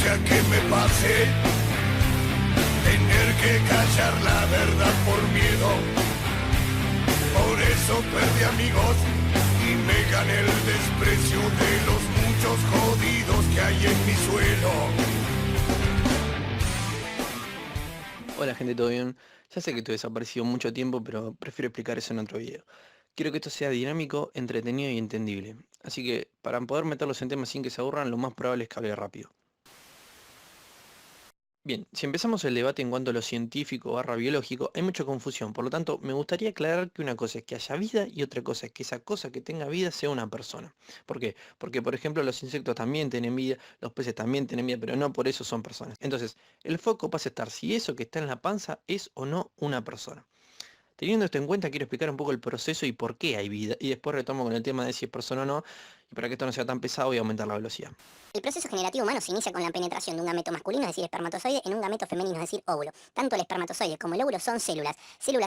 sea que me pase tener que callar la verdad por miedo. Por eso perdí amigos y me gané el desprecio de los muchos jodidos que hay en mi suelo. Hola gente, ¿todo bien? Ya sé que estoy desaparecido mucho tiempo, pero prefiero explicar eso en otro video. Quiero que esto sea dinámico, entretenido y entendible. Así que, para poder meterlos en temas sin que se aburran, lo más probable es que hable rápido. Bien, si empezamos el debate en cuanto a lo científico barra biológico, hay mucha confusión. Por lo tanto, me gustaría aclarar que una cosa es que haya vida y otra cosa es que esa cosa que tenga vida sea una persona. ¿Por qué? Porque, por ejemplo, los insectos también tienen vida, los peces también tienen vida, pero no por eso son personas. Entonces, el foco pasa a estar si eso que está en la panza es o no una persona. Teniendo esto en cuenta, quiero explicar un poco el proceso y por qué hay vida, y después retomo con el tema de si es persona o no, y para que esto no sea tan pesado voy a aumentar la velocidad. El proceso generativo humano se inicia con la penetración de un gameto masculino, es decir, espermatozoide, en un gameto femenino, es decir, óvulo. Tanto el espermatozoide como el óvulo son células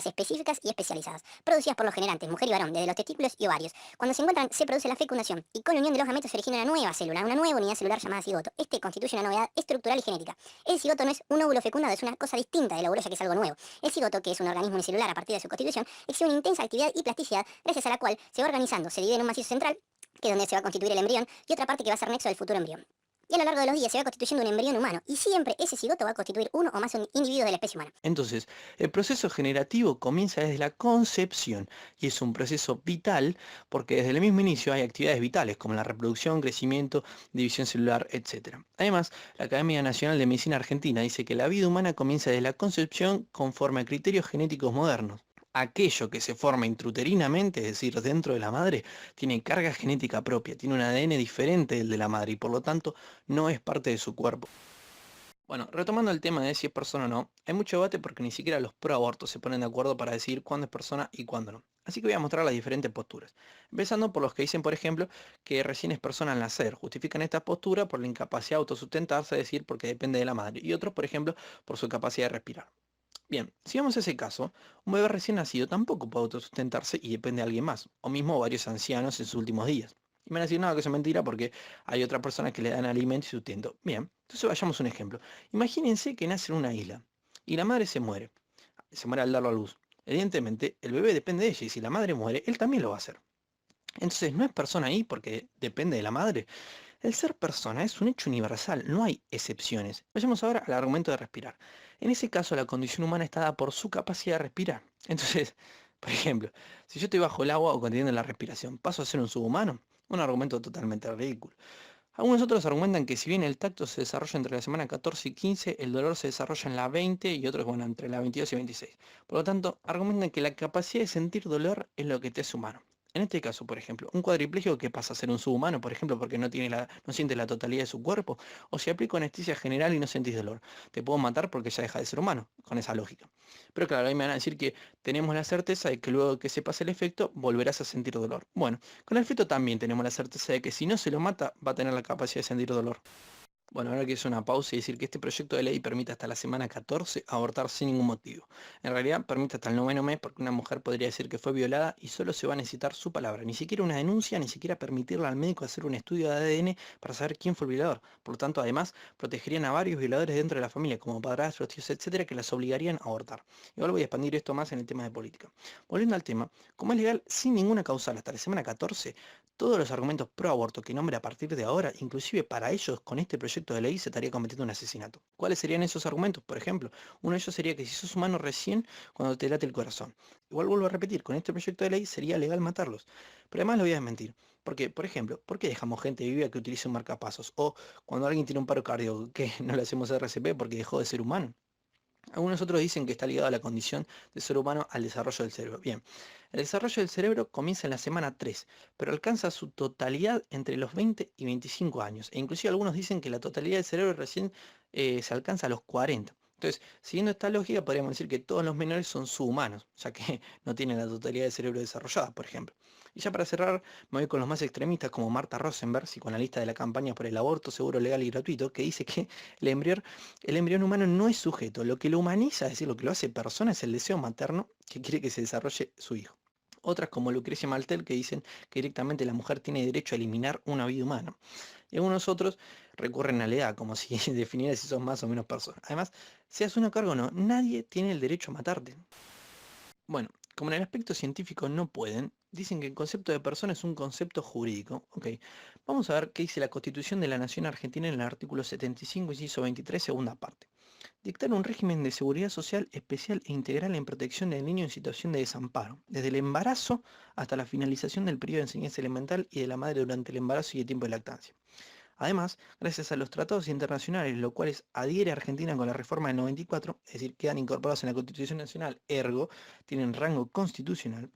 específicas y especializadas, producidas por los generantes, mujer y varón, desde los testículos y ovarios. Cuando se encuentran, se produce la fecundación, y con la unión de los gametos se origina una nueva célula, una nueva unidad celular llamada cigoto. Este constituye una novedad estructural y genética. El cigoto no es un óvulo fecundado, es una cosa distinta del óvulo, ya que es algo nuevo. El cigoto, que es un organismo unicelular a partir de su constitución, exhibe una intensa actividad y plasticidad, gracias a la cual se va organizando, se divide en un macizo central, que es donde se va a constituir el embrión, y otra parte que va a ser nexo del futuro embrión. Y a lo largo de los días se va constituyendo un embrión humano, y siempre ese cigoto va a constituir uno o más individuos de la especie humana. Entonces, el proceso generativo comienza desde la concepción y es un proceso vital porque desde el mismo inicio hay actividades vitales como la reproducción, crecimiento, división celular, etc. Además, la Academia Nacional de Medicina Argentina dice que la vida humana comienza desde la concepción conforme a criterios genéticos modernos. Aquello que se forma intrauterinamente, es decir, dentro de la madre, tiene carga genética propia, tiene un ADN diferente del de la madre y por lo tanto no es parte de su cuerpo. Bueno, retomando el tema de si es persona o no, hay mucho debate porque ni siquiera los pro abortos se ponen de acuerdo para decidir cuándo es persona y cuándo no. Así que voy a mostrar las diferentes posturas. Empezando por los que dicen, por ejemplo, que recién es persona al nacer. Justifican esta postura por la incapacidad de autosustentarse, es decir, porque depende de la madre. Y otros, por ejemplo, por su capacidad de respirar. Bien, si vamos a ese caso, un bebé recién nacido tampoco puede autosustentarse y depende de alguien más, o mismo varios ancianos en sus últimos días. Y me van a decir, no, que eso es mentira porque hay otras personas que le dan alimento y sustento. Bien, entonces vayamos a un ejemplo. Imagínense que nace en una isla y la madre se muere al darlo a luz. Evidentemente, el bebé depende de ella y si la madre muere, él también lo va a hacer. Entonces, no es persona ahí porque depende de la madre. El ser persona es un hecho universal, no hay excepciones. Vayamos ahora al argumento de respirar. En ese caso, la condición humana está dada por su capacidad de respirar. Entonces, por ejemplo, si yo estoy bajo el agua o conteniendo la respiración, ¿paso a ser un subhumano? Un argumento totalmente ridículo. Algunos otros argumentan que si bien el tacto se desarrolla entre la semana 14 y 15, el dolor se desarrolla en la 20 y otros, bueno, entre la 22 y 26. Por lo tanto, argumentan que la capacidad de sentir dolor es lo que te hace humano. En este caso, por ejemplo, un cuadripléjico que pasa a ser un subhumano, por ejemplo, porque no siente la totalidad de su cuerpo, o si aplico anestesia general y no sentís dolor, te puedo matar porque ya deja de ser humano, con esa lógica. Pero claro, ahí me van a decir que tenemos la certeza de que luego que se pase el efecto, volverás a sentir dolor. Bueno, con el feto también tenemos la certeza de que si no se lo mata, va a tener la capacidad de sentir dolor. Bueno, ahora que es una pausa y decir que este proyecto de ley permite hasta la semana 14 abortar sin ningún motivo. En realidad permite hasta el noveno mes porque una mujer podría decir que fue violada y solo se va a necesitar su palabra. Ni siquiera una denuncia, ni siquiera permitirle al médico hacer un estudio de ADN para saber quién fue el violador. Por lo tanto, además, protegerían a varios violadores dentro de la familia, como padrastros, tíos, etcétera, que las obligarían a abortar. Igual voy a expandir esto más en el tema de política. Volviendo al tema, como es legal sin ninguna causal hasta la semana 14, todos los argumentos pro aborto que nombre a partir de ahora, inclusive para ellos con este proyecto de ley se estaría cometiendo un asesinato. ¿Cuáles serían esos argumentos? Por ejemplo, uno de ellos sería que si sos humano recién cuando te late el corazón. Igual vuelvo a repetir, con este proyecto de ley sería legal matarlos. Pero además lo voy a desmentir. Porque, por ejemplo, ¿por qué dejamos gente viva que utilice un marcapasos? O cuando alguien tiene un paro cardíaco, ¿qué? ¿No le hacemos RCP porque dejó de ser humano? Algunos otros dicen que está ligado a la condición de ser humano al desarrollo del cerebro. Bien, el desarrollo del cerebro comienza en la semana 3, pero alcanza su totalidad entre los 20 y 25 años. E inclusive algunos dicen que la totalidad del cerebro recién se alcanza a los 40. Entonces, siguiendo esta lógica, podríamos decir que todos los menores son subhumanos, ya que no tienen la totalidad del cerebro desarrollada, por ejemplo. Y ya para cerrar, me voy con los más extremistas como Marta Rosenberg, y con la lista de la campaña por el aborto seguro, legal y gratuito, que dice que el embrión el embrión humano no es sujeto, lo que lo humaniza, es decir, lo que lo hace persona es el deseo materno que quiere que se desarrolle su hijo. Otras como Lucrecia Maltel que dicen que directamente la mujer tiene derecho a eliminar una vida humana. Y algunos otros recurren a la edad, como si definiera si sos más o menos persona. Además, seas uno cargo o no, nadie tiene el derecho a matarte. Bueno, como en el aspecto científico no pueden, dicen que el concepto de persona es un concepto jurídico. Ok, vamos a ver qué dice la Constitución de la Nación Argentina en el artículo 75, inciso 23, segunda parte. Dictar un régimen de seguridad social especial e integral en protección del niño en situación de desamparo, desde el embarazo hasta la finalización del periodo de enseñanza elemental y de la madre durante el embarazo y el tiempo de lactancia. Además, gracias a los tratados internacionales, los cuales adhiere Argentina con la reforma del 94, es decir, quedan incorporados en la Constitución Nacional, ergo, tienen rango constitucional,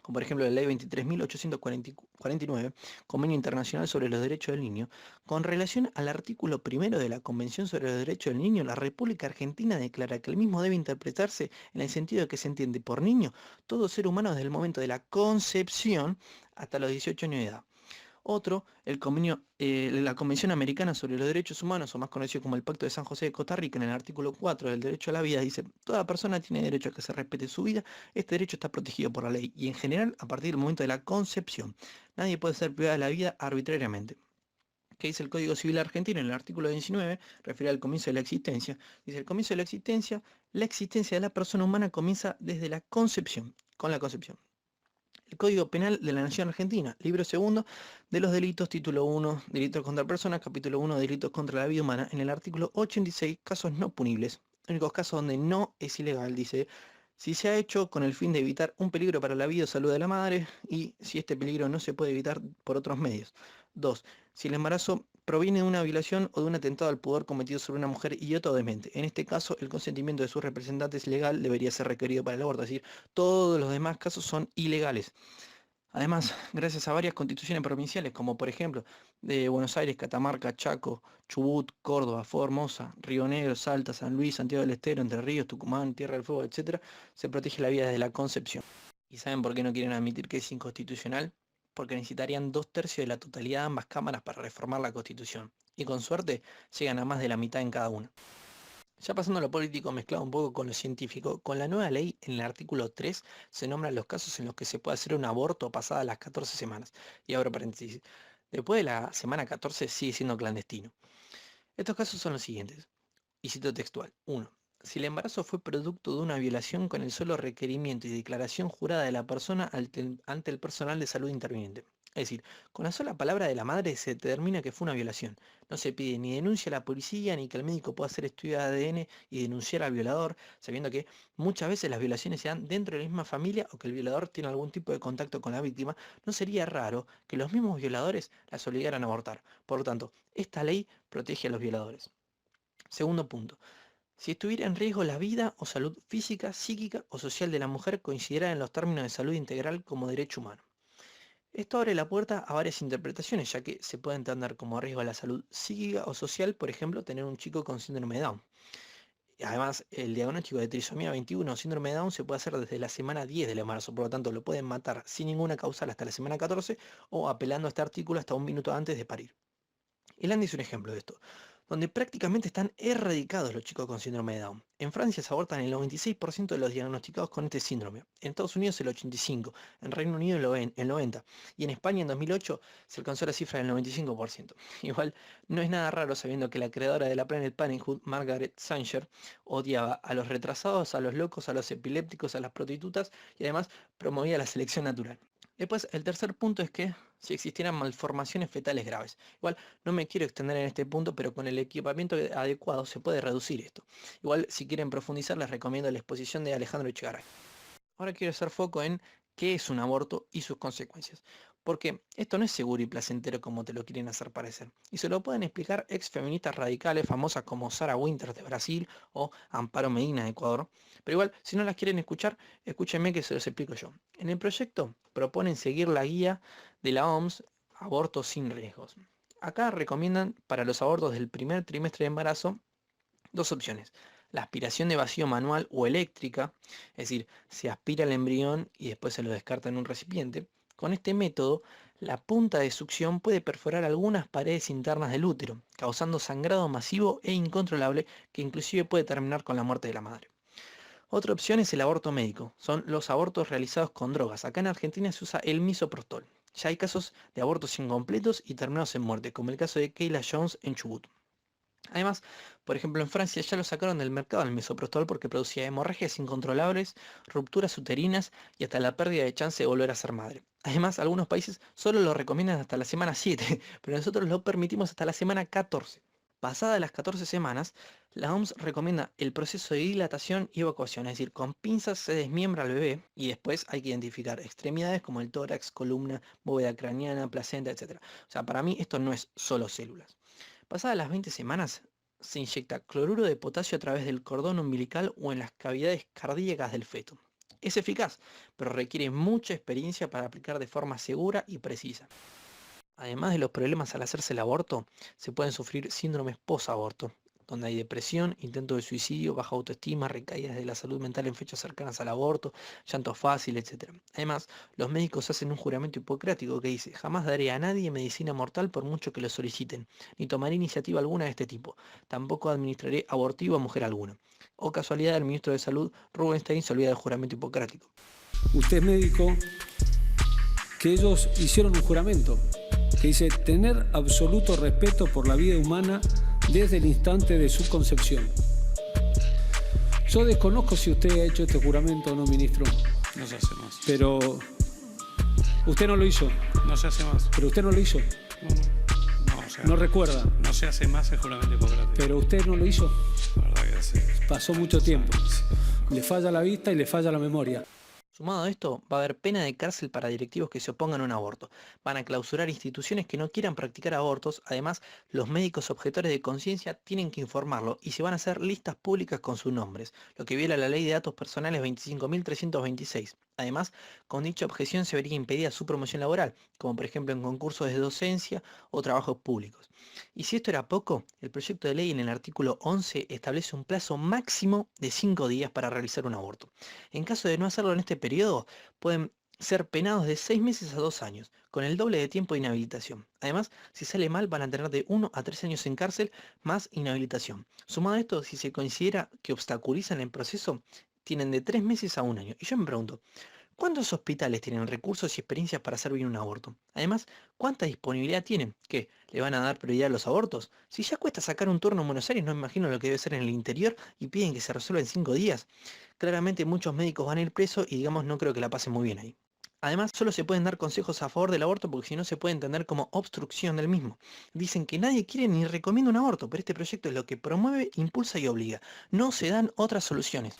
como por ejemplo la Ley 23.849, Convenio Internacional sobre los Derechos del Niño, con relación al artículo primero de la Convención sobre los Derechos del Niño, la República Argentina declara que el mismo debe interpretarse en el sentido de que se entiende por niño todo ser humano desde el momento de la concepción hasta los 18 años de edad. Otro, la Convención Americana sobre los Derechos Humanos, o más conocido como el Pacto de San José de Costa Rica, en el artículo 4 del derecho a la vida, dice, toda persona tiene derecho a que se respete su vida, este derecho está protegido por la ley, y en general a partir del momento de la concepción. Nadie puede ser privado de la vida arbitrariamente. ¿Qué dice el Código Civil Argentino en el artículo 19? Refiere al comienzo de la existencia. Dice, el comienzo de la existencia de la persona humana comienza desde la concepción, con la concepción. El Código Penal de la Nación Argentina, libro segundo de los delitos, título 1, delitos contra personas, capítulo 1, delitos contra la vida humana, en el artículo 86, casos no punibles. Únicos casos donde no es ilegal, dice, si se ha hecho con el fin de evitar un peligro para la vida o salud de la madre y si este peligro no se puede evitar por otros medios. 2. Si el embarazo proviene de una violación o de un atentado al pudor cometido sobre una mujer y otro demente. En este caso, el consentimiento de sus representantes legal debería ser requerido para el aborto, es decir, todos los demás casos son ilegales. Además, gracias a varias constituciones provinciales, como por ejemplo de Buenos Aires, Catamarca, Chaco, Chubut, Córdoba, Formosa, Río Negro, Salta, San Luis, Santiago del Estero, Entre Ríos, Tucumán, Tierra del Fuego, etc., se protege la vida desde la concepción. ¿Y saben por qué no quieren admitir que es inconstitucional? Porque necesitarían 2/3 de la totalidad de ambas cámaras para reformar la Constitución. Y con suerte llegan a más de la mitad en cada una. Ya pasando a lo político mezclado un poco con lo científico, con la nueva ley en el artículo 3 se nombran los casos en los que se puede hacer un aborto pasadas las 14 semanas. Y abro paréntesis, después de la semana 14 sigue siendo clandestino. Estos casos son los siguientes, y cito textual. 1. Si el embarazo fue producto de una violación con el solo requerimiento y declaración jurada de la persona ante el personal de salud interviniente. Es decir, con la sola palabra de la madre se determina que fue una violación. No se pide ni denuncia a la policía ni que el médico pueda hacer estudio de ADN y denunciar al violador, sabiendo que muchas veces las violaciones se dan dentro de la misma familia o que el violador tiene algún tipo de contacto con la víctima. No sería raro que los mismos violadores las obligaran a abortar. Por lo tanto, esta ley protege a los violadores. Segundo punto. Si estuviera en riesgo la vida o salud física, psíquica o social de la mujer considerada en los términos de salud integral como derecho humano. Esto abre la puerta a varias interpretaciones, ya que se puede entender como riesgo a la salud psíquica o social, por ejemplo, tener un chico con síndrome de Down. Además, el diagnóstico de trisomía 21 o síndrome de Down se puede hacer desde la semana 10 del embarazo, por lo tanto lo pueden matar sin ninguna causal hasta la semana 14 o apelando a este artículo hasta un minuto antes de parir. Irlanda es un ejemplo de esto, donde prácticamente están erradicados los chicos con síndrome de Down. En Francia se abortan el 96% de los diagnosticados con este síndrome, en Estados Unidos el 85%, en Reino Unido el 90%, y en España en 2008 se alcanzó la cifra del 95%. Igual no es nada raro sabiendo que la creadora de la Planet Parenthood, Margaret Sanger, odiaba a los retrasados, a los locos, a los epilépticos, a las prostitutas y además promovía la selección natural. Después, el tercer punto es que si existieran malformaciones fetales graves. Igual no me quiero extender en este punto, pero con el equipamiento adecuado se puede reducir esto. Igual si quieren profundizar les recomiendo la exposición de Alejandro Echegaray. Ahora quiero hacer foco en qué es un aborto y sus consecuencias. Porque esto no es seguro y placentero como te lo quieren hacer parecer. Y se lo pueden explicar ex feministas radicales famosas como Sarah Winters de Brasil o Amparo Medina de Ecuador. Pero igual, si no las quieren escuchar, escúchenme que se los explico yo. En el proyecto proponen seguir la guía de la OMS, abortos sin riesgos. Acá recomiendan para los abortos del primer trimestre de embarazo dos opciones. La aspiración de vacío manual o eléctrica, es decir, se aspira el embrión y después se lo descarta en un recipiente. Con este método, la punta de succión puede perforar algunas paredes internas del útero, causando sangrado masivo e incontrolable que inclusive puede terminar con la muerte de la madre. Otra opción es el aborto médico, son los abortos realizados con drogas. Acá en Argentina se usa el misoprostol. Ya hay casos de abortos incompletos y terminados en muerte, como el caso de Kayla Jones en Chubut. Además, por ejemplo, en Francia ya lo sacaron del mercado el misoprostol porque producía hemorragias incontrolables, rupturas uterinas y hasta la pérdida de chance de volver a ser madre. Además, algunos países solo lo recomiendan hasta la semana 7, pero nosotros lo permitimos hasta la semana 14. Pasadas las 14 semanas, la OMS recomienda el proceso de dilatación y evacuación, es decir, con pinzas se desmiembra al bebé y después hay que identificar extremidades como el tórax, columna, bóveda craneana, placenta, etc. O sea, para mí esto no es solo células. Pasadas las 20 semanas, se inyecta cloruro de potasio a través del cordón umbilical o en las cavidades cardíacas del feto. Es eficaz, pero requiere mucha experiencia para aplicar de forma segura y precisa. Además de los problemas al hacerse el aborto, se pueden sufrir síndromes post-aborto, donde hay depresión, intento de suicidio, baja autoestima, recaídas de la salud mental en fechas cercanas al aborto, llanto fácil, etc. Además, los médicos hacen un juramento hipocrático que dice: jamás daré a nadie medicina mortal por mucho que lo soliciten, ni tomaré iniciativa alguna de este tipo, tampoco administraré abortivo a mujer alguna. O casualidad, el ministro de Salud, Rubinstein, se olvida del juramento hipocrático. Usted es médico, que ellos hicieron un juramento que dice tener absoluto respeto por la vida humana desde el instante de su concepción. Yo desconozco si usted ha hecho este juramento o no, ministro. No se hace más. Pero usted no lo hizo. No se hace más. Pero usted no lo hizo. O sea, no recuerda. No se hace más el juramento hipocrático. Pero usted no lo hizo. La verdad que hace. Pasó mucho tiempo. Le falla la vista y le falla la memoria. Sumado a esto, va a haber pena de cárcel para directivos que se opongan a un aborto. Van a clausurar instituciones que no quieran practicar abortos. Además, los médicos objetores de conciencia tienen que informarlo y se van a hacer listas públicas con sus nombres, lo que viola la Ley de Datos Personales 25.326. Además, con dicha objeción se vería impedida su promoción laboral, como por ejemplo en concursos de docencia o trabajos públicos. Y si esto era poco, el proyecto de ley en el artículo 11 establece un plazo máximo de 5 días para realizar un aborto. En caso de no hacerlo en este periodo, pueden ser penados de 6 meses a 2 años, con el doble de tiempo de inhabilitación. Además, si sale mal, van a tener de 1 a 3 años en cárcel más inhabilitación. Sumado a esto, si se considera que obstaculizan el proceso, tienen de 3 meses a 1 año. Y yo me pregunto, ¿cuántos hospitales tienen recursos y experiencias para hacer bien un aborto? Además, ¿cuánta disponibilidad tienen? ¿Qué? ¿Le van a dar prioridad a los abortos? Si ya cuesta sacar un turno en Buenos Aires, no me imagino lo que debe ser en el interior y piden que se resuelva en 5 días. Claramente muchos médicos van a ir presos y digamos no creo que la pasen muy bien ahí. Además, solo se pueden dar consejos a favor del aborto porque si no se puede entender como obstrucción del mismo. Dicen que nadie quiere ni recomienda un aborto, pero este proyecto es lo que promueve, impulsa y obliga. No se dan otras soluciones.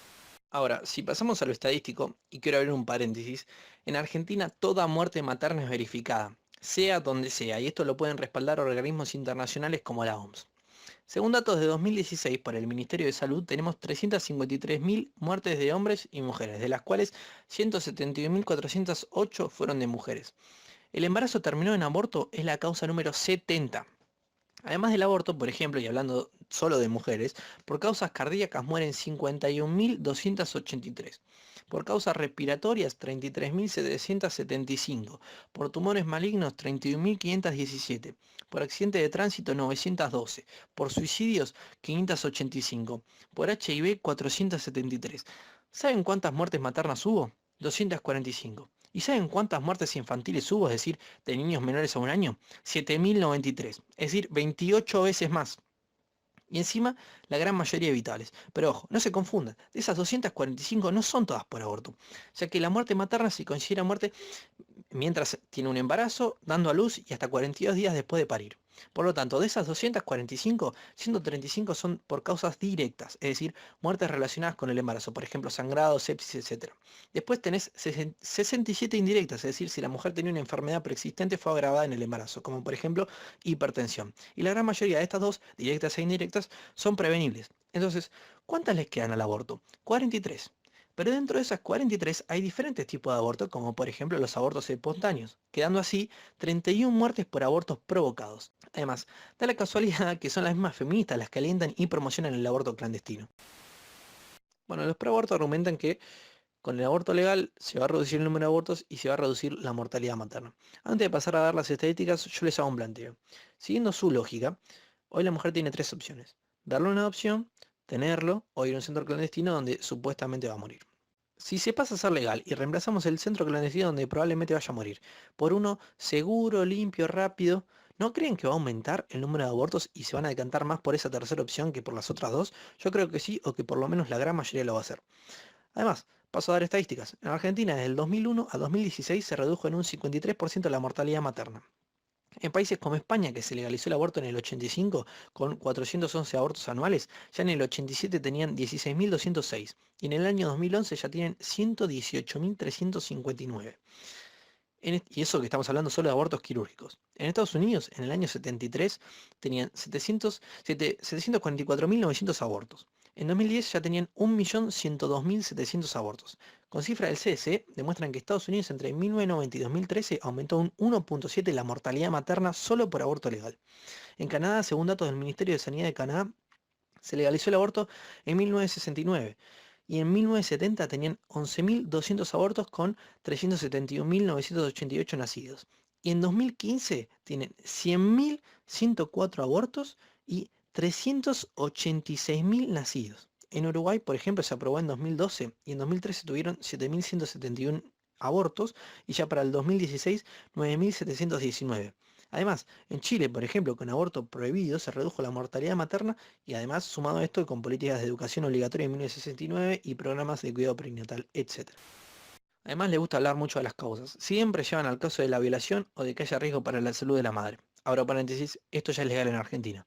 Ahora, si pasamos a lo estadístico, y quiero abrir un paréntesis, en Argentina toda muerte materna es verificada, sea donde sea, y esto lo pueden respaldar organismos internacionales como la OMS. Según datos de 2016 por el Ministerio de Salud, tenemos 353.000 muertes de hombres y mujeres, de las cuales 171.408 fueron de mujeres. El embarazo terminado en aborto es la causa número 70. Además del aborto, por ejemplo, y hablando solo de mujeres, por causas cardíacas mueren 51.283. Por causas respiratorias, 33.775. Por tumores malignos, 31.517. Por accidente de tránsito, 912. Por suicidios, 585. Por HIV, 473. ¿Saben cuántas muertes maternas hubo? 245. ¿Y saben cuántas muertes infantiles hubo, es decir, de niños menores a 1 año? 7.093, es decir, 28 veces más. Y encima, la gran mayoría evitables. Pero ojo, no se confundan, de esas 245 no son todas por aborto, ya que la muerte materna se considera muerte mientras tiene un embarazo, dando a luz y hasta 42 días después de parir. Por lo tanto, de esas 245, 135 son por causas directas, es decir, muertes relacionadas con el embarazo, por ejemplo, sangrado, sepsis, etc. Después tenés 67 indirectas, es decir, si la mujer tenía una enfermedad preexistente fue agravada en el embarazo, como por ejemplo hipertensión. Y la gran mayoría de estas dos, directas e indirectas, son prevenibles. Entonces, ¿cuántas les quedan al aborto? 43. Pero dentro de esas 43 hay diferentes tipos de aborto, como por ejemplo los abortos espontáneos, quedando así 31 muertes por abortos provocados. Además, da la casualidad que son las mismas feministas las que alientan y promocionan el aborto clandestino. Bueno, los proabortos argumentan que con el aborto legal se va a reducir el número de abortos y se va a reducir la mortalidad materna. Antes de pasar a dar las estadísticas, yo les hago un planteo. Siguiendo su lógica, hoy la mujer tiene 3 opciones: darle una adopción, tenerlo o ir a un centro clandestino donde supuestamente va a morir. Si se pasa a ser legal y reemplazamos el centro clandestino donde probablemente vaya a morir por uno seguro, limpio, rápido, ¿no creen que va a aumentar el número de abortos y se van a decantar más por esa tercera opción que por las otras dos? Yo creo que sí, o que por lo menos la gran mayoría lo va a hacer. Además, paso a dar estadísticas. En Argentina, desde el 2001 a 2016 se redujo en un 53% la mortalidad materna. En países como España, que se legalizó el aborto en el 85, con 411 abortos anuales, ya en el 87 tenían 16.206 y en el año 2011 ya tienen 118.359. Y eso que estamos hablando solo de abortos quirúrgicos. En Estados Unidos, en el año 73, tenían 744.900 abortos. En 2010 ya tenían 1.102.700 abortos. Con cifras del CDC demuestran que Estados Unidos entre 1990 y 2013 aumentó un 1.7 la mortalidad materna solo por aborto legal. En Canadá, según datos del Ministerio de Sanidad de Canadá, se legalizó el aborto en 1969 y en 1970 tenían 11.200 abortos con 371.988 nacidos. Y en 2015 tienen 100.104 abortos y 386.000 nacidos. En Uruguay, por ejemplo, se aprobó en 2012 y en 2013 tuvieron 7.171 abortos y ya para el 2016 9.719. Además, en Chile, por ejemplo, con aborto prohibido se redujo la mortalidad materna y además, sumado a esto, con políticas de educación obligatoria en 1969 y programas de cuidado perinatal, etc. Además, le gusta hablar mucho de las causas. Siempre llevan al caso de la violación o de que haya riesgo para la salud de la madre. Ahora, paréntesis, esto ya es legal en Argentina.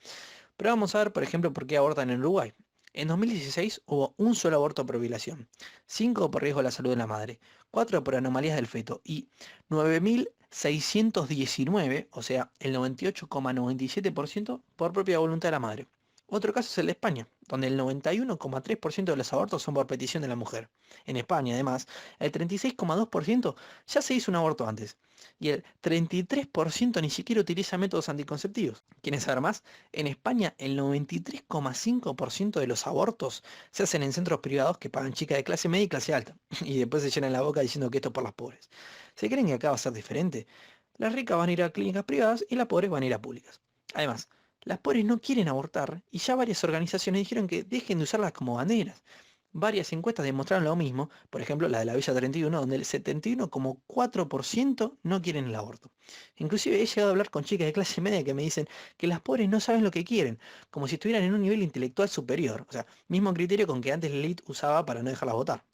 Pero vamos a ver, por ejemplo, por qué abortan en Uruguay. En 2016 hubo un solo aborto por violación, 5 por riesgo a la salud de la madre, 4 por anomalías del feto y 9.619, o sea, el 98,97% por propia voluntad de la madre. Otro caso es el de España, donde el 91,3% de los abortos son por petición de la mujer. En España, además, el 36,2% ya se hizo un aborto antes. Y el 33% ni siquiera utiliza métodos anticonceptivos. ¿Quieren saber más? En España, el 93,5% de los abortos se hacen en centros privados que pagan chicas de clase media y clase alta. Y después se llenan la boca diciendo que esto es por las pobres. ¿Se creen que acá va a ser diferente? Las ricas van a ir a clínicas privadas y las pobres van a ir a públicas. Además, las pobres no quieren abortar y ya varias organizaciones dijeron que dejen de usarlas como banderas. Varias encuestas demostraron lo mismo, por ejemplo la de la Villa 31, donde el 71,4% no quieren el aborto. Inclusive he llegado a hablar con chicas de clase media que me dicen que las pobres no saben lo que quieren, como si estuvieran en un nivel intelectual superior, o sea, mismo criterio con que antes la elite usaba para no dejarlas votar.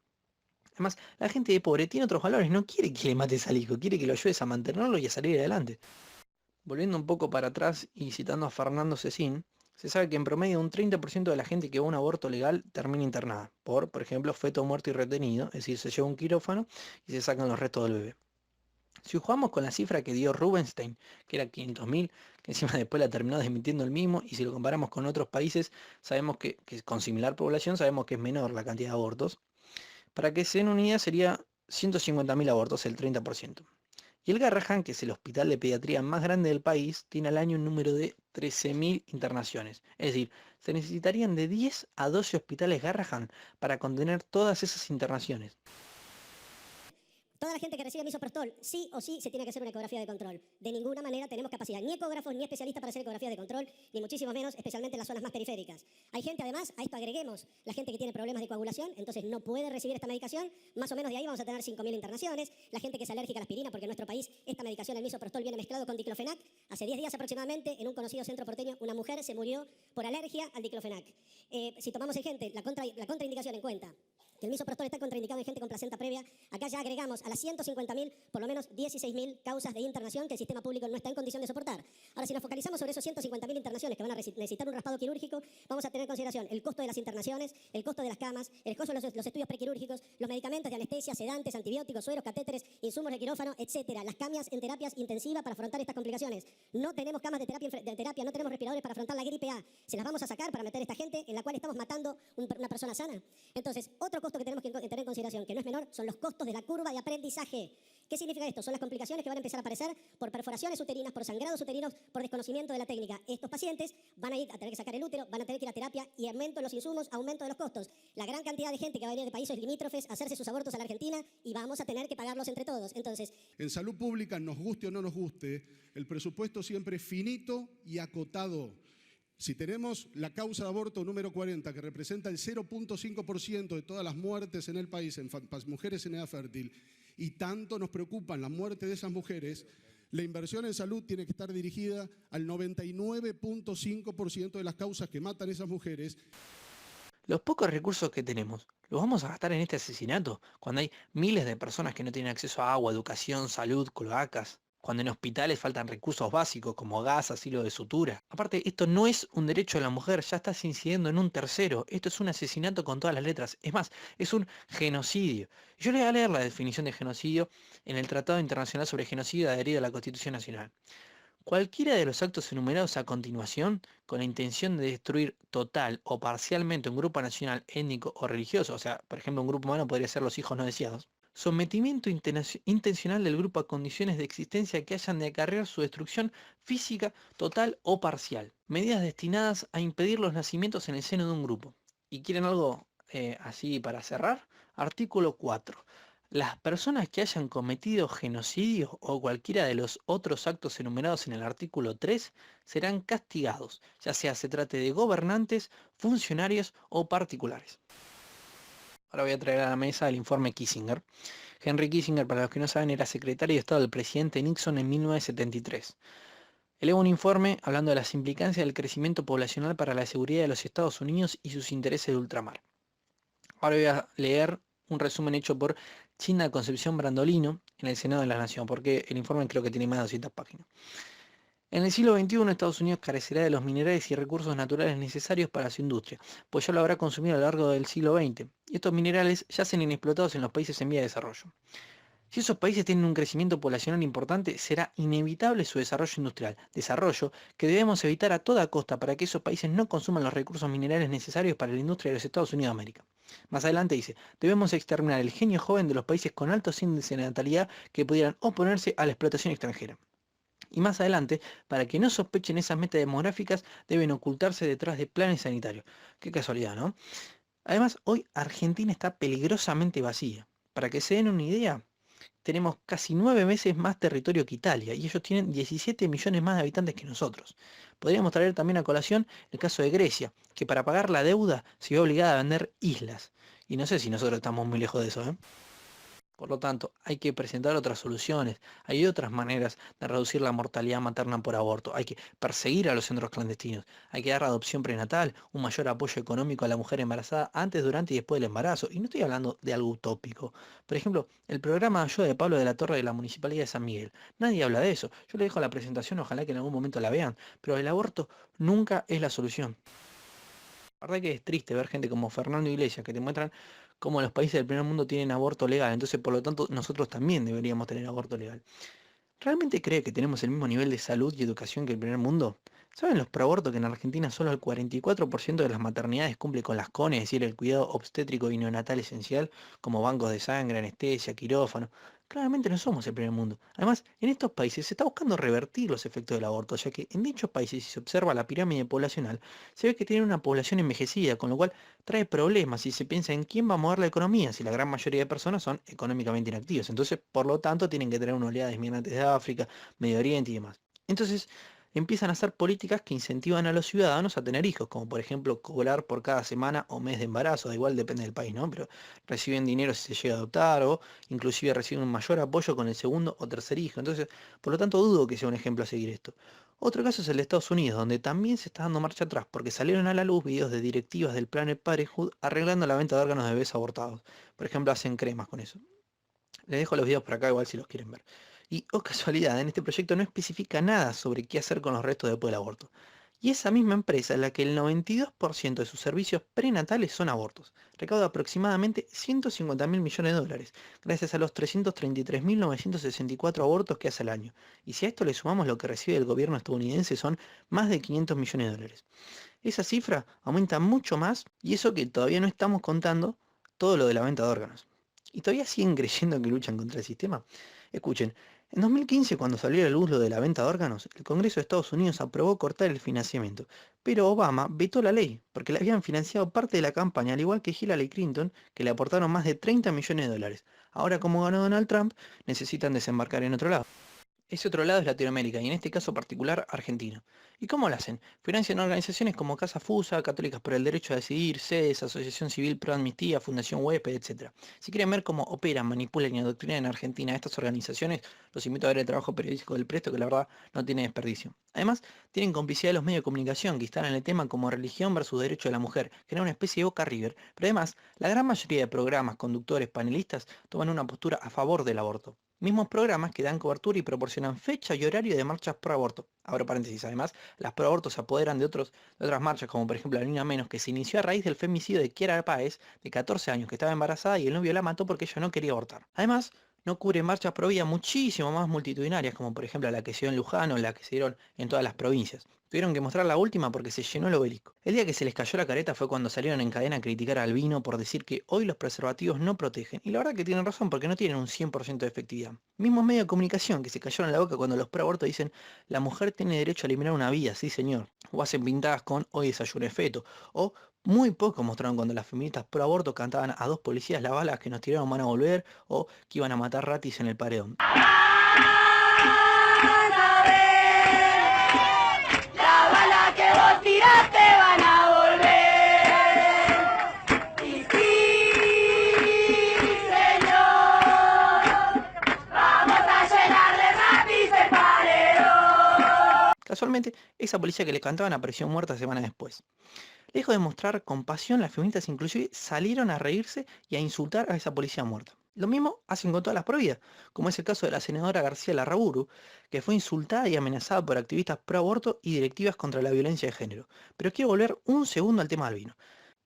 Además, la gente de pobre tiene otros valores, no quiere que le mates al hijo, quiere que lo ayudes a mantenerlo y a salir adelante. Volviendo un poco para atrás y citando a Fernando Cecín, se sabe que en promedio un 30% de la gente que va a un aborto legal termina internada por ejemplo, feto muerto y retenido, es decir, se lleva un quirófano y se sacan los restos del bebé. Si jugamos con la cifra que dio Rubinstein, que era 500.000, que encima después la terminó desmintiendo él mismo, y si lo comparamos con otros países, sabemos que con similar población, sabemos que es menor la cantidad de abortos. Para que se den una idea, sería 150.000 abortos, el 30%. Y el Garrahan, que es el hospital de pediatría más grande del país, tiene al año un número de 13.000 internaciones. Es decir, se necesitarían de 10 a 12 hospitales Garrahan para contener todas esas internaciones. Toda la gente que recibe misoprostol, sí o sí, se tiene que hacer una ecografía de control. De ninguna manera tenemos capacidad, ni ecógrafos, ni especialistas para hacer ecografías de control, ni muchísimo menos, especialmente en las zonas más periféricas. Hay gente, además, a esto agreguemos, la gente que tiene problemas de coagulación, entonces no puede recibir esta medicación, más o menos de ahí vamos a tener 5.000 internaciones. La gente que es alérgica a la aspirina, porque en nuestro país esta medicación, el misoprostol, viene mezclado con diclofenac. Hace 10 días aproximadamente, en un conocido centro porteño, una mujer se murió por alergia al diclofenac. Si tomamos la contraindicación en cuenta, que el misoprostol está contraindicado en gente con placenta previa, acá ya agregamos a las 150.000 por lo menos 16.000 causas de internación que el sistema público no está en condición de soportar. Ahora, si nos focalizamos sobre esos 150.000 internaciones que van a necesitar un raspado quirúrgico, vamos a tener en consideración el costo de las internaciones, el costo de las camas, el costo de los estudios prequirúrgicos, los medicamentos de anestesia, sedantes, antibióticos, sueros, catéteres, insumos de quirófano, etcétera. Las cambias en terapias intensivas para afrontar estas complicaciones. No tenemos camas de terapia, no tenemos respiradores para afrontar la gripe A. Se las vamos a sacar para meter a esta gente en la cual estamos matando una persona sana. Entonces, otro costo que tenemos que tener en consideración, que no es menor, son los costos de la curva de aprendizaje. ¿Qué significa esto? Son las complicaciones que van a empezar a aparecer por perforaciones uterinas, por sangrados uterinos, por desconocimiento de la técnica. Estos pacientes van a ir a tener que sacar el útero, van a tener que ir a terapia y aumento de los insumos, aumento de los costos. La gran cantidad de gente que va a venir de países limítrofes a hacerse sus abortos a la Argentina y vamos a tener que pagarlos entre todos. Entonces, en salud pública, nos guste o no nos guste, el presupuesto siempre es finito y acotado. Si tenemos la causa de aborto número 40, que representa el 0.5% de todas las muertes en el país en mujeres en edad fértil, y tanto nos preocupan las muertes de esas mujeres, la inversión en salud tiene que estar dirigida al 99.5% de las causas que matan a esas mujeres. Los pocos recursos que tenemos, ¿los vamos a gastar en este asesinato? Cuando hay miles de personas que no tienen acceso a agua, educación, salud, cloacas. Cuando en hospitales faltan recursos básicos como gas, asilo de sutura. Aparte, esto no es un derecho de la mujer, ya estás incidiendo en un tercero. Esto es un asesinato con todas las letras. Es más, es un genocidio. Yo le voy a leer la definición de genocidio en el Tratado Internacional sobre Genocidio adherido a la Constitución Nacional. Cualquiera de los actos enumerados a continuación, con la intención de destruir total o parcialmente un grupo nacional, étnico o religioso, o sea, por ejemplo, un grupo humano podría ser los hijos no deseados, sometimiento intencional del grupo a condiciones de existencia que hayan de acarrear su destrucción física, total o parcial, medidas destinadas a impedir los nacimientos en el seno de un grupo. ¿Y quieren algo así para cerrar? Artículo 4. Las personas que hayan cometido genocidio o cualquiera de los otros actos enumerados en el artículo 3 serán castigados, ya sea se trate de gobernantes, funcionarios o particulares. Ahora voy a traer a la mesa el informe Kissinger. Henry Kissinger, para los que no saben, era secretario de Estado del presidente Nixon en 1973. Eleva un informe hablando de las implicancias del crecimiento poblacional para la seguridad de los Estados Unidos y sus intereses de ultramar. Ahora voy a leer un resumen hecho por Chinda Concepción Brandolino en el Senado de la Nación, porque el informe creo que tiene más de 200 páginas. En el siglo XXI, Estados Unidos carecerá de los minerales y recursos naturales necesarios para su industria, pues ya lo habrá consumido a lo largo del siglo XX, y estos minerales yacen inexplotados en los países en vía de desarrollo. Si esos países tienen un crecimiento poblacional importante, será inevitable su desarrollo industrial, desarrollo que debemos evitar a toda costa para que esos países no consuman los recursos minerales necesarios para la industria de los Estados Unidos de América. Más adelante dice, debemos exterminar el genio joven de los países con altos índices de natalidad que pudieran oponerse a la explotación extranjera. Y más adelante, para que no sospechen esas metas demográficas, deben ocultarse detrás de planes sanitarios. Qué casualidad, ¿no? Además, hoy Argentina está peligrosamente vacía. Para que se den una idea, tenemos casi 9 veces más territorio que Italia y ellos tienen 17 millones más de habitantes que nosotros. Podríamos traer también a colación el caso de Grecia, que para pagar la deuda se vio obligada a vender islas. Y no sé si nosotros estamos muy lejos de eso, ¿eh? Por lo tanto, hay que presentar otras soluciones. Hay otras maneras de reducir la mortalidad materna por aborto. Hay que perseguir a los centros clandestinos. Hay que dar adopción prenatal, un mayor apoyo económico a la mujer embarazada antes, durante y después del embarazo. Y no estoy hablando de algo utópico. Por ejemplo, el programa de ayuda de Pablo de la Torre de la Municipalidad de San Miguel. Nadie habla de eso. Yo le dejo la presentación, ojalá que en algún momento la vean. Pero el aborto nunca es la solución. La verdad que es triste ver gente como Fernando Iglesias que te muestran cómo los países del primer mundo tienen aborto legal, entonces por lo tanto nosotros también deberíamos tener aborto legal. ¿Realmente cree que tenemos el mismo nivel de salud y educación que el primer mundo? ¿Saben los proabortos que en Argentina solo el 44% de las maternidades cumple con las CONE, es decir, el cuidado obstétrico y neonatal esencial, como bancos de sangre, anestesia, quirófano? Claramente no somos el primer mundo. Además, en estos países se está buscando revertir los efectos del aborto, ya que en dichos países, si se observa la pirámide poblacional, se ve que tienen una población envejecida, con lo cual trae problemas si se piensa en quién va a mover la economía, si la gran mayoría de personas son económicamente inactivas. Entonces, por lo tanto, tienen que tener una oleada de inmigrantes de África, Medio Oriente y demás. Entonces, empiezan a hacer políticas que incentivan a los ciudadanos a tener hijos, como por ejemplo cobrar por cada semana o mes de embarazo, da igual, depende del país, ¿no? Pero reciben dinero si se llega a adoptar o inclusive reciben un mayor apoyo con el segundo o tercer hijo. Entonces, por lo tanto, dudo que sea un ejemplo a seguir esto. Otro caso es el de Estados Unidos, donde también se está dando marcha atrás, porque salieron a la luz videos de directivas del Planned Parenthood arreglando la venta de órganos de bebés abortados. Por ejemplo, hacen cremas con eso. Les dejo los videos por acá igual si los quieren ver. Y, oh casualidad, en este proyecto no especifica nada sobre qué hacer con los restos después del aborto. Y esa misma empresa es la que el 92% de sus servicios prenatales son abortos. Recauda aproximadamente 150.000 millones de dólares, gracias a los 333.964 abortos que hace al año. Y si a esto le sumamos lo que recibe el gobierno estadounidense, son más de 500 millones de dólares. Esa cifra aumenta mucho más, y eso que todavía no estamos contando todo lo de la venta de órganos. ¿Y todavía siguen creyendo que luchan contra el sistema? Escuchen, en 2015, cuando salió a la luz lo de la venta de órganos, el Congreso de Estados Unidos aprobó cortar el financiamiento, pero Obama vetó la ley, porque le habían financiado parte de la campaña, al igual que Hillary Clinton, que le aportaron más de 30 millones de dólares. Ahora, como ganó Donald Trump, necesitan desembarcar en otro lado. Ese otro lado es Latinoamérica, y en este caso particular Argentina. ¿Y cómo lo hacen? Financian organizaciones como Casa Fusa, Católicas por el Derecho a Decidir, CEDES, Asociación Civil Pro Amnistía, Fundación Huésped, etc. Si quieren ver cómo operan, manipulan y adoctrinan en Argentina a estas organizaciones, los invito a ver el trabajo periodístico del Presto, que la verdad no tiene desperdicio. Además, tienen complicidad de los medios de comunicación que instalan el tema como religión versus derecho de la mujer, que era una especie de Boca River, pero además, la gran mayoría de programas, conductores, panelistas, toman una postura a favor del aborto. Mismos programas que dan cobertura y proporcionan fecha y horario de marchas pro aborto. Abro paréntesis, además, las pro aborto se apoderan de otras marchas, como por ejemplo la Niña Menos, que se inició a raíz del femicidio de Kiara Páez, de 14 años, que estaba embarazada y el novio la mató porque ella no quería abortar. Además, no cubre marchas pro vida muchísimo más multitudinarias, como por ejemplo la que se dio en Luján o la que se dieron en todas las provincias. Tuvieron que mostrar la última porque se llenó el obelisco. El día que se les cayó la careta fue cuando salieron en cadena a criticar al vino por decir que hoy los preservativos no protegen. Y la verdad que tienen razón porque no tienen un 100% de efectividad. Mismos medios de comunicación que se cayeron en la boca cuando los pro-abortos dicen la mujer tiene derecho a eliminar una vida, sí señor. O hacen pintadas con hoy desayuno de feto. O muy poco mostraron cuando las feministas pro-aborto cantaban a 2 policías las balas que nos tiraron van a volver o que iban a matar ratis en el paredón. Casualmente, esa policía que le cantaban apareció muerta semanas después. Lejos de mostrar compasión, las feministas inclusive salieron a reírse y a insultar a esa policía muerta. Lo mismo hacen con todas las prohibidas, como es el caso de la senadora García Larraburu, que fue insultada y amenazada por activistas pro aborto y directivas contra la violencia de género. Pero quiero volver un segundo al tema del vino.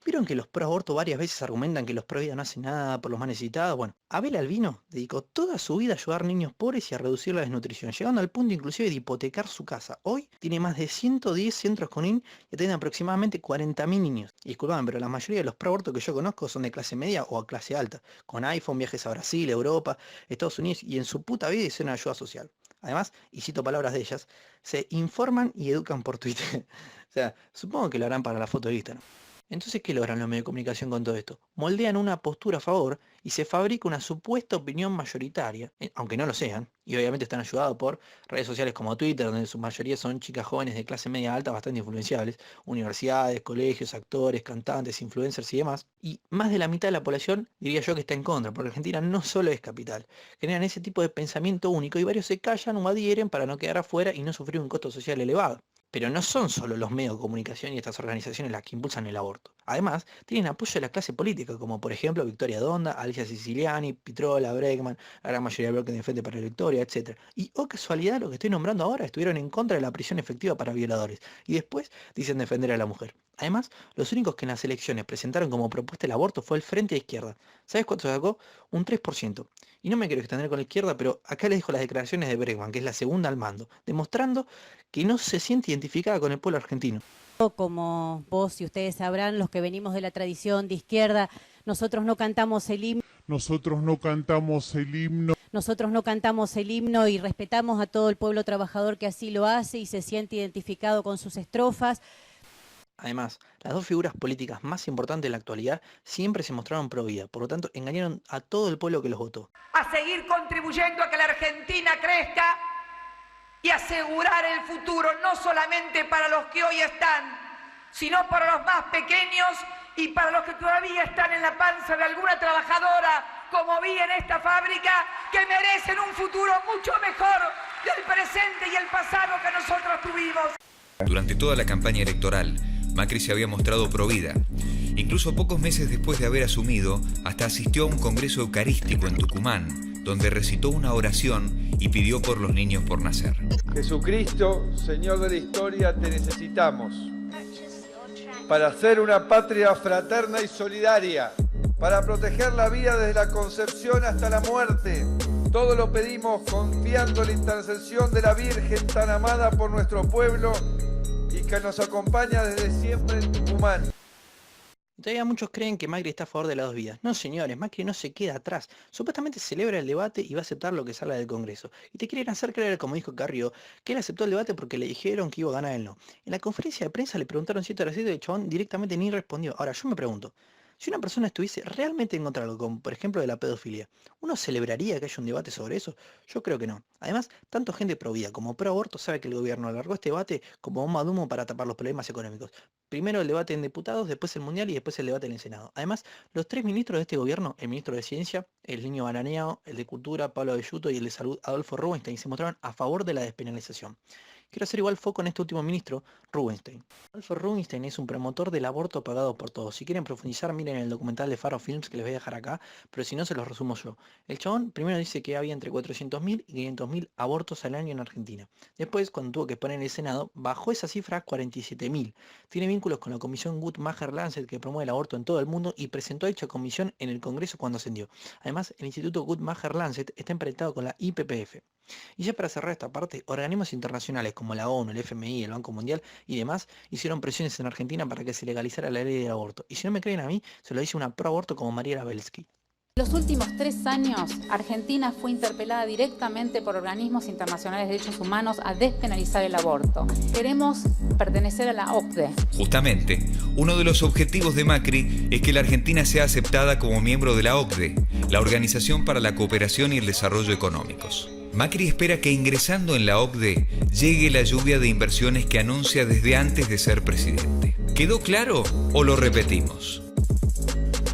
¿Vieron que los pro aborto varias veces argumentan que los pro vida no hacen nada por los más necesitados? Bueno, Abel Albino dedicó toda su vida a ayudar a niños pobres y a reducir la desnutrición, llegando al punto inclusive de hipotecar su casa. Hoy tiene más de 110 centros CONIN y atiende aproximadamente 40.000 niños. Y disculpame, pero la mayoría de los pro aborto que yo conozco son de clase media o a clase alta, con iPhone, viajes a Brasil, Europa, Estados Unidos y en su puta vida hicieron ayuda social. Además, y cito palabras de ellas, se informan y educan por Twitter. O sea, supongo que lo harán para la foto de Instagram. Entonces, ¿qué logran los medios de comunicación con todo esto? Moldean una postura a favor y se fabrica una supuesta opinión mayoritaria, aunque no lo sean, y obviamente están ayudados por redes sociales como Twitter, donde su mayoría son chicas jóvenes de clase media alta bastante influenciables, universidades, colegios, actores, cantantes, influencers y demás, y más de la mitad de la población diría yo que está en contra, porque Argentina no solo es capital, generan ese tipo de pensamiento único y varios se callan o adhieren para no quedar afuera y no sufrir un costo social elevado. Pero no son solo los medios de comunicación y estas organizaciones las que impulsan el aborto. Además, tienen apoyo de la clase política, como por ejemplo Victoria Donda, Alicia Siciliani, Pitrola, Bregman, la gran mayoría del bloque de Frente para la Victoria, etc. Y, oh casualidad, lo que estoy nombrando ahora estuvieron en contra de la prisión efectiva para violadores. Y después dicen defender a la mujer. Además, los únicos que en las elecciones presentaron como propuesta el aborto fue el Frente de Izquierda. ¿Sabes cuánto sacó? Un 3%. Y no me quiero extender con la izquierda, pero acá les dejo las declaraciones de Bregman, que es la segunda al mando, demostrando que no se siente identificada con el pueblo argentino. Como vos y ustedes sabrán, los que venimos de la tradición de izquierda, nosotros no cantamos el himno. Nosotros no cantamos el himno. Nosotros no cantamos el himno y respetamos a todo el pueblo trabajador que así lo hace y se siente identificado con sus estrofas. Además, las dos figuras políticas más importantes de la actualidad siempre se mostraron pro vida, por lo tanto engañaron a todo el pueblo que los votó. A seguir contribuyendo a que la Argentina crezca y asegurar el futuro no solamente para los que hoy están, sino para los más pequeños y para los que todavía están en la panza de alguna trabajadora, como vi en esta fábrica, que merecen un futuro mucho mejor del presente y el pasado que nosotros tuvimos. Durante toda la campaña electoral, Macri se había mostrado pro vida. Incluso pocos meses después de haber asumido, hasta asistió a un congreso eucarístico en Tucumán, donde recitó una oración y pidió por los niños por nacer. Jesucristo, Señor de la historia, te necesitamos para hacer una patria fraterna y solidaria, para proteger la vida desde la concepción hasta la muerte. Todo lo pedimos confiando en la intercesión de la Virgen tan amada por nuestro pueblo y que nos acompaña desde siempre en Tucumán. Todavía muchos creen que Macri está a favor de las dos vidas. No, señores, Macri no se queda atrás. Supuestamente celebra el debate y va a aceptar lo que salga del Congreso. Y te quieren hacer creer, como dijo Carrió, que él aceptó el debate porque le dijeron que iba a ganar él no. En la conferencia de prensa le preguntaron 7 horas y el chabón directamente ni respondió. Ahora, yo me pregunto, Si una persona estuviese realmente en contra de algo, como por ejemplo de la pedofilia, ¿uno celebraría que haya un debate sobre eso? Yo creo que no. Además, tanto gente pro vida como pro aborto sabe que el gobierno alargó este debate como bomba de humo para tapar los problemas económicos. Primero el debate en diputados, después el mundial y después el debate en el Senado. Además, los 3 ministros de este gobierno, el ministro de Ciencia, el niño Baraneado, el de Cultura, Pablo Velluto, y el de Salud, Adolfo Rubinstein, se mostraron a favor de la despenalización. Quiero hacer igual foco en este último ministro, Rubinstein. Adolfo Rubinstein es un promotor del aborto pagado por todos. Si quieren profundizar, miren el documental de Faro Films que les voy a dejar acá, pero si no se los resumo yo. El chabón primero dice que había entre 400.000 y 500.000 abortos al año en Argentina. Después, cuando tuvo que exponer en el Senado, bajó esa cifra a 47.000. Tiene vínculos con la comisión Guttmacher-Lancet que promueve el aborto en todo el mundo y presentó a dicha comisión en el Congreso cuando ascendió. Además, el Instituto Guttmacher-Lancet está emparentado con la IPPF. Y ya para cerrar esta parte, organismos internacionales como la ONU, el FMI, el Banco Mundial y demás hicieron presiones en Argentina para que se legalizara la ley del aborto. Y si no me creen a mí, se lo dice una pro aborto como Mariela Belsky. En los últimos 3 años, Argentina fue interpelada directamente por organismos internacionales de derechos humanos a despenalizar el aborto. Queremos pertenecer a la OCDE. Justamente, uno de los objetivos de Macri es que la Argentina sea aceptada como miembro de la OCDE, la Organización para la Cooperación y el Desarrollo Económicos. Macri espera que ingresando en la OCDE llegue la lluvia de inversiones que anuncia desde antes de ser presidente. ¿Quedó claro o lo repetimos?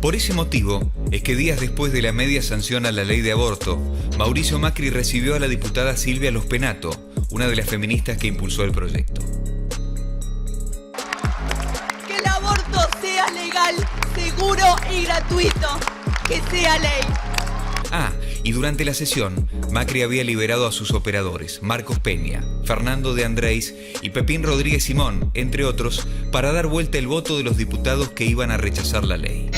Por ese motivo es que días después de la media sanción a la ley de aborto, Mauricio Macri recibió a la diputada Silvia Lospenato, una de las feministas que impulsó el proyecto. Que el aborto sea legal, seguro y gratuito. Que sea ley. Y durante la sesión, Macri había liberado a sus operadores, Marcos Peña, Fernando de Andrés y Pepín Rodríguez Simón, entre otros, para dar vuelta el voto de los diputados que iban a rechazar la ley.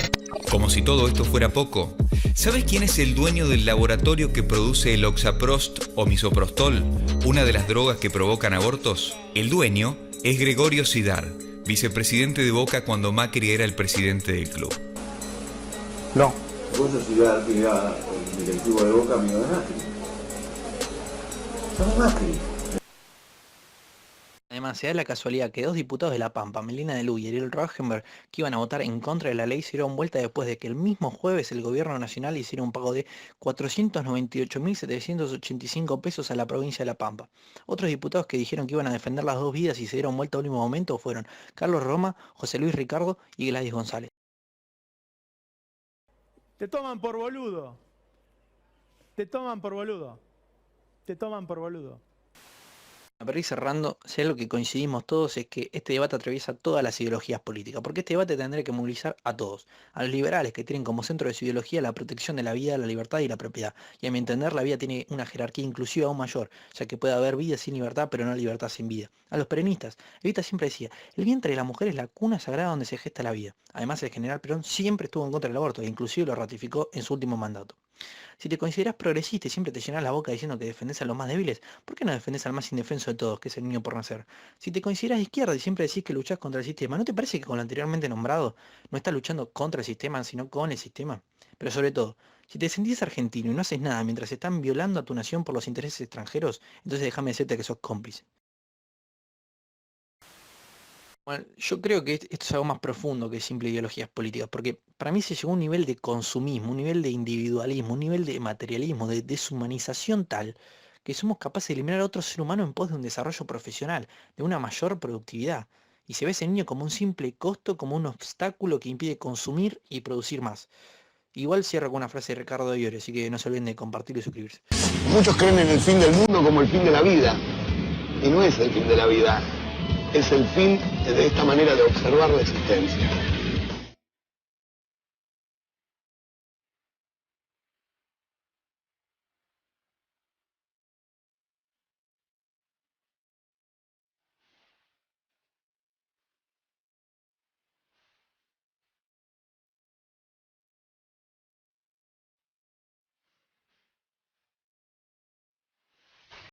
Como si todo esto fuera poco, ¿sabes quién es el dueño del laboratorio que produce el Oxaprost o misoprostol, una de las drogas que provocan abortos? El dueño es Gregorio Sidar, vicepresidente de Boca cuando Macri era el presidente del club. No. Gregorio Sidar, que era el directivo de Boca, amigo de Macri. Somos Macri. Además, se da la casualidad que 2 diputados de La Pampa, Melina de Lu y Ariel Rogenberg, que iban a votar en contra de la ley, se dieron vuelta después de que el mismo jueves el gobierno nacional hiciera un pago de 498.785 pesos a la provincia de La Pampa. Otros diputados que dijeron que iban a defender las 2 vidas y se dieron vuelta a último momento fueron Carlos Roma, José Luis Ricardo y Gladys González. Te toman por boludo. Te toman por boludo. Te toman por boludo. Para ir cerrando, si algo que coincidimos todos es que este debate atraviesa todas las ideologías políticas, porque este debate tendría que movilizar a todos, a los liberales que tienen como centro de su ideología la protección de la vida, la libertad y la propiedad, y a mi entender la vida tiene una jerarquía inclusiva aún mayor, ya que puede haber vida sin libertad pero no libertad sin vida. A los peronistas, Evita siempre decía, el vientre de la mujer es la cuna sagrada donde se gesta la vida. Además el general Perón siempre estuvo en contra del aborto e inclusive lo ratificó en su último mandato. Si te consideras progresista y siempre te llenas la boca diciendo que defendés a los más débiles, ¿por qué no defendés al más indefenso de todos, que es el niño por nacer? Si te consideras de izquierda y siempre decís que luchás contra el sistema, ¿no te parece que con lo anteriormente nombrado no estás luchando contra el sistema, sino con el sistema? Pero sobre todo, si te sentís argentino y no haces nada mientras están violando a tu nación por los intereses extranjeros, entonces déjame decirte que sos cómplice. Bueno, yo creo que esto es algo más profundo que simple ideologías políticas, porque para mí se llegó a un nivel de consumismo, un nivel de individualismo, un nivel de materialismo, de deshumanización tal, que somos capaces de eliminar a otro ser humano en pos de un desarrollo profesional, de una mayor productividad. Y se ve ese niño como un simple costo, como un obstáculo que impide consumir y producir más. Igual cierro con una frase de Ricardo Iori, así que no se olviden de compartirlo y suscribirse. Muchos creen en el fin del mundo como el fin de la vida, y no es el fin de la vida. Es el fin de esta manera de observar la existencia.